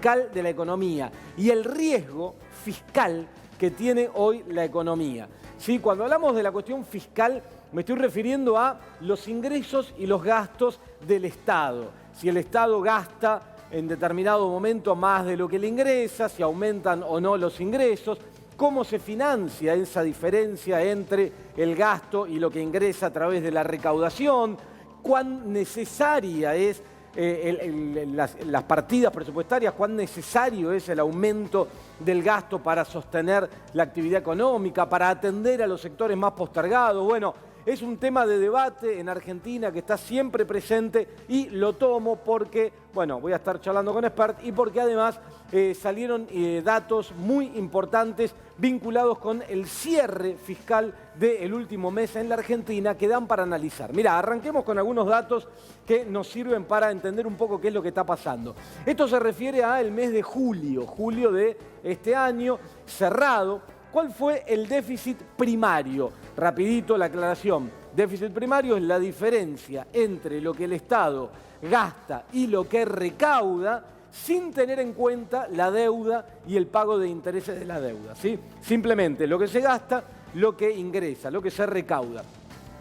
fiscal de la economía y el riesgo fiscal que tiene hoy la economía. ¿Sí? Cuando hablamos de la cuestión fiscal, me estoy refiriendo a los ingresos y los gastos del Estado. Si el Estado gasta en determinado momento más de lo que le ingresa, si aumentan o no los ingresos, cómo se financia esa diferencia entre el gasto y lo que ingresa a través de la recaudación, cuán necesaria es las partidas presupuestarias, cuán necesario es el aumento del gasto para sostener la actividad económica, para atender a los sectores más postergados. Bueno, es un tema de debate en Argentina que está siempre presente y lo tomo porque, bueno, voy a estar charlando con expertos y porque además salieron datos muy importantes vinculados con el cierre fiscal del último mes en la Argentina que dan para analizar. Mirá, arranquemos con algunos datos que nos sirven para entender un poco qué es lo que está pasando. Esto se refiere al mes de julio de este año cerrado. ¿Cuál fue el déficit primario? Rapidito la aclaración. Déficit primario es la diferencia entre lo que el Estado gasta y lo que recauda sin tener en cuenta la deuda y el pago de intereses de la deuda, ¿sí? Simplemente lo que se gasta, lo que ingresa, lo que se recauda.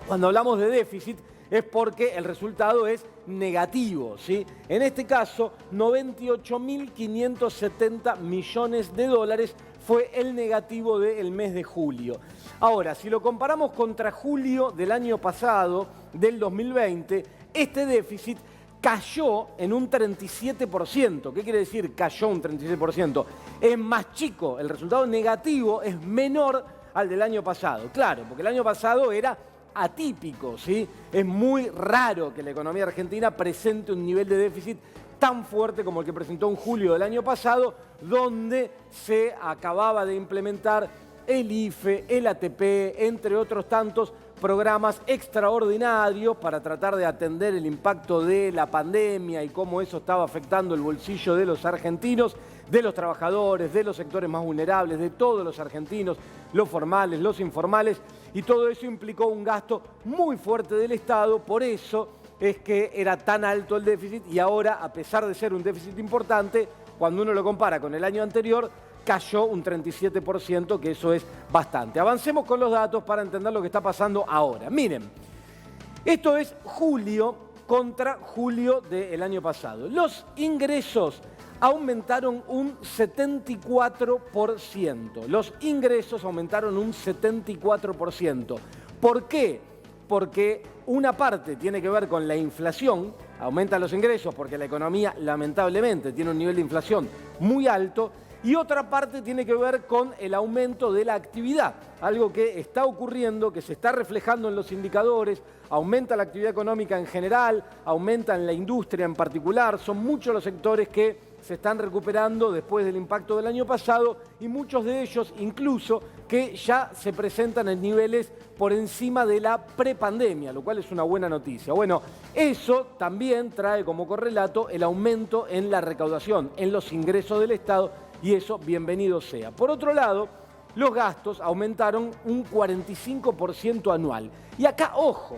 Cuando hablamos de déficit es porque el resultado es negativo, ¿sí? En este caso, 98.570 millones de dólares fue el negativo del mes de julio. Ahora, si lo comparamos contra julio del año pasado, del 2020, este déficit cayó en un 37%. ¿Qué quiere decir cayó un 37%? Es más chico, el resultado negativo es menor al del año pasado. Claro, porque el año pasado era atípico, ¿sí? Es muy raro que la economía argentina presente un nivel de déficit tan fuerte como el que presentó en julio del año pasado, donde se acababa de implementar el IFE, el ATP, entre otros tantos programas extraordinarios para tratar de atender el impacto de la pandemia y cómo eso estaba afectando el bolsillo de los argentinos, de los trabajadores, de los sectores más vulnerables, de todos los argentinos, los formales, los informales, y todo eso implicó un gasto muy fuerte del Estado. Por eso es que era tan alto el déficit y ahora, a pesar de ser un déficit importante, cuando uno lo compara con el año anterior, cayó un 37%, que eso es bastante. Avancemos con los datos para entender lo que está pasando ahora. Miren, esto es julio contra julio del año pasado. Los ingresos aumentaron un 74%. Los ingresos aumentaron un 74%. ¿Por qué? Porque una parte tiene que ver con la inflación, aumentan los ingresos porque la economía lamentablemente tiene un nivel de inflación muy alto, y otra parte tiene que ver con el aumento de la actividad, algo que está ocurriendo, que se está reflejando en los indicadores, aumenta la actividad económica en general, aumenta en la industria en particular, son muchos los sectores que se están recuperando después del impacto del año pasado y muchos de ellos incluso que ya se presentan en niveles por encima de la prepandemia, lo cual es una buena noticia. Bueno, eso también trae como correlato el aumento en la recaudación, en los ingresos del Estado, y eso bienvenido sea. Por otro lado, los gastos aumentaron un 45% anual. Y acá, ojo,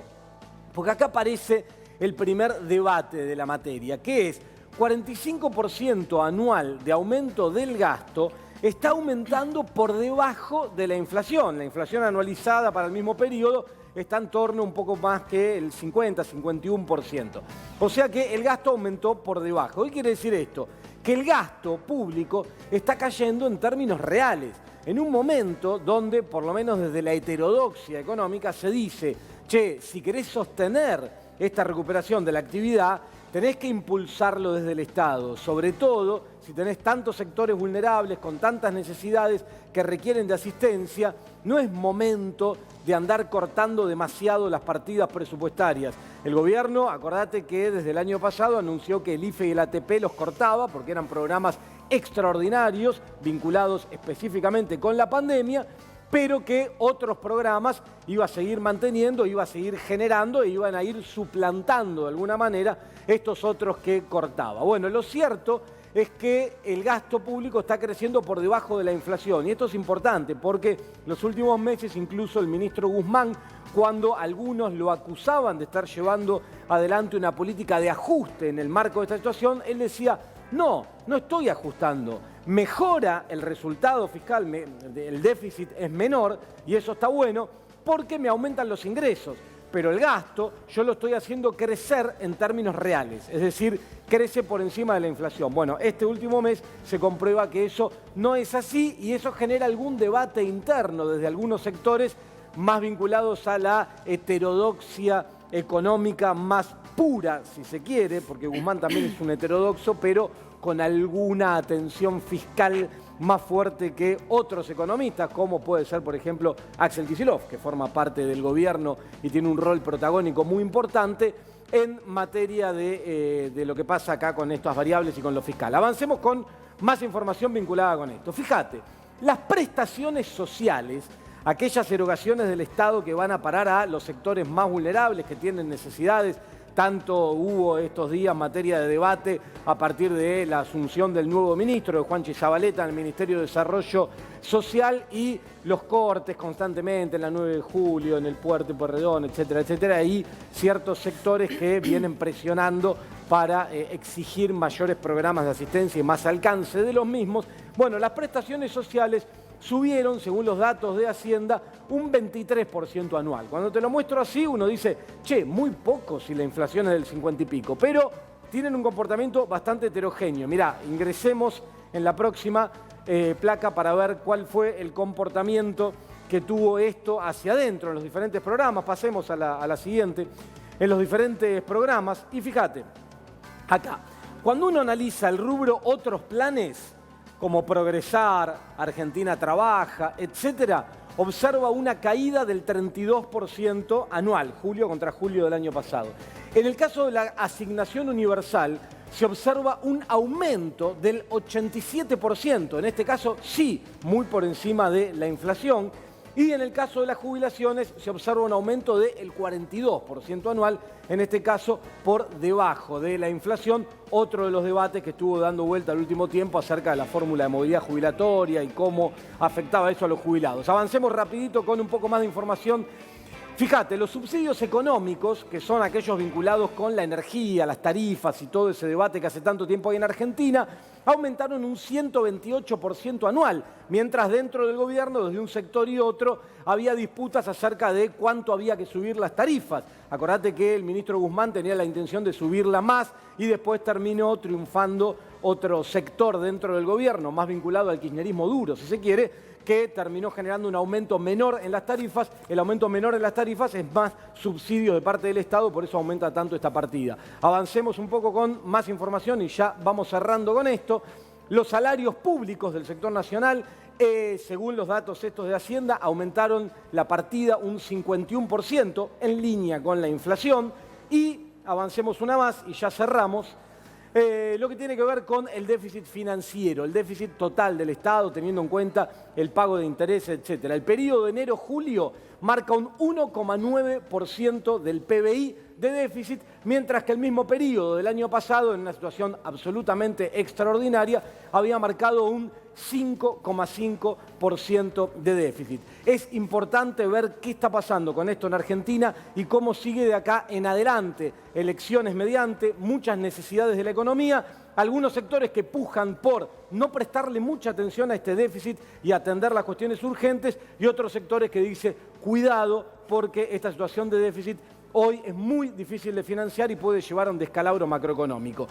porque acá aparece el primer debate de la materia, que es 45% anual de aumento del gasto está aumentando por debajo de la inflación. La inflación anualizada para el mismo periodo está en torno un poco más que el 50-51%. O sea que el gasto aumentó por debajo. ¿Qué quiere decir esto? Que el gasto público está cayendo en términos reales. En un momento donde, por lo menos desde la heterodoxia económica, se dice, che, si querés sostener esta recuperación de la actividad, tenés que impulsarlo desde el Estado, sobre todo si tenés tantos sectores vulnerables con tantas necesidades que requieren de asistencia. No es momento de andar cortando demasiado las partidas presupuestarias. El gobierno, acordate que desde el año pasado anunció que el IFE y el ATP los cortaba porque eran programas extraordinarios vinculados específicamente con la pandemia, pero que otros programas iba a seguir manteniendo, iba a seguir generando e iban a ir suplantando de alguna manera estos otros que cortaba. Bueno, lo cierto es que el gasto público está creciendo por debajo de la inflación. Y esto es importante porque los últimos meses incluso el ministro Guzmán, cuando algunos lo acusaban de estar llevando adelante una política de ajuste en el marco de esta situación, él decía, No, no estoy ajustando. Mejora el resultado fiscal, el déficit es menor y eso está bueno porque me aumentan los ingresos. Pero el gasto yo lo estoy haciendo crecer en términos reales, es decir, crece por encima de la inflación. Bueno, este último mes se comprueba que eso no es así y eso genera algún debate interno desde algunos sectores más vinculados a la heterodoxia económica más pura, si se quiere, porque Guzmán también es un heterodoxo, pero con alguna atención fiscal más fuerte que otros economistas, como puede ser, por ejemplo, Axel Kicillof, que forma parte del gobierno y tiene un rol protagónico muy importante en materia de lo que pasa acá con estas variables y con lo fiscal. Avancemos con más información vinculada con esto. Fíjate, las prestaciones sociales, aquellas erogaciones del Estado que van a parar a los sectores más vulnerables, que tienen necesidades. Tanto hubo estos días materia de debate a partir de la asunción del nuevo ministro, de Juanchi Zabaleta, en el Ministerio de Desarrollo Social y los cortes constantemente en la 9 de julio, en el Puerto de Pueyrredón, etcétera, etcétera. Y ciertos sectores que vienen presionando para exigir mayores programas de asistencia y más alcance de los mismos. Bueno, las prestaciones sociales subieron, según los datos de Hacienda, un 23% anual. Cuando te lo muestro así, uno dice, che, muy poco si la inflación es del 50 y pico, pero tienen un comportamiento bastante heterogéneo. Mirá, ingresemos en la próxima placa para ver cuál fue el comportamiento que tuvo esto hacia adentro en los diferentes programas. Pasemos a la siguiente, en los diferentes programas. Y fíjate, acá, cuando uno analiza el rubro otros planes, como Progresar, Argentina Trabaja, etcétera, observa una caída del 32% anual, julio contra julio del año pasado. En el caso de la asignación universal, se observa un aumento del 87%, en este caso sí, muy por encima de la inflación, y en el caso de las jubilaciones se observa un aumento del 42% anual, en este caso por debajo de la inflación. Otro de los debates que estuvo dando vuelta al último tiempo acerca de la fórmula de movilidad jubilatoria y cómo afectaba eso a los jubilados. Avancemos rapidito con un poco más de información. Fíjate, los subsidios económicos, que son aquellos vinculados con la energía, las tarifas y todo ese debate que hace tanto tiempo hay en Argentina, aumentaron un 128% anual, mientras dentro del gobierno, desde un sector y otro, había disputas acerca de cuánto había que subir las tarifas. Acordate que el ministro Guzmán tenía la intención de subirla más y después terminó triunfando otro sector dentro del gobierno, más vinculado al kirchnerismo duro, si se quiere, que terminó generando un aumento menor en las tarifas. El aumento menor en las tarifas es más subsidio de parte del Estado, por eso aumenta tanto esta partida. Avancemos un poco con más información y ya vamos cerrando con esto. Los salarios públicos del sector nacional, según los datos estos de Hacienda, aumentaron la partida un 51% en línea con la inflación. Y avancemos una más y ya cerramos. Lo que tiene que ver con el déficit financiero, el déficit total del Estado, teniendo en cuenta el pago de intereses, etcétera. El periodo de enero-julio marca un 1,9% del PBI de déficit, mientras que el mismo periodo del año pasado, en una situación absolutamente extraordinaria, había marcado un 5,5% de déficit. Es importante ver qué está pasando con esto en Argentina y cómo sigue de acá en adelante. Elecciones mediante, muchas necesidades de la economía, algunos sectores que pujan por no prestarle mucha atención a este déficit y atender las cuestiones urgentes, y otros sectores que dicen, cuidado, porque esta situación de déficit hoy es muy difícil de financiar y puede llevar a un descalabro macroeconómico.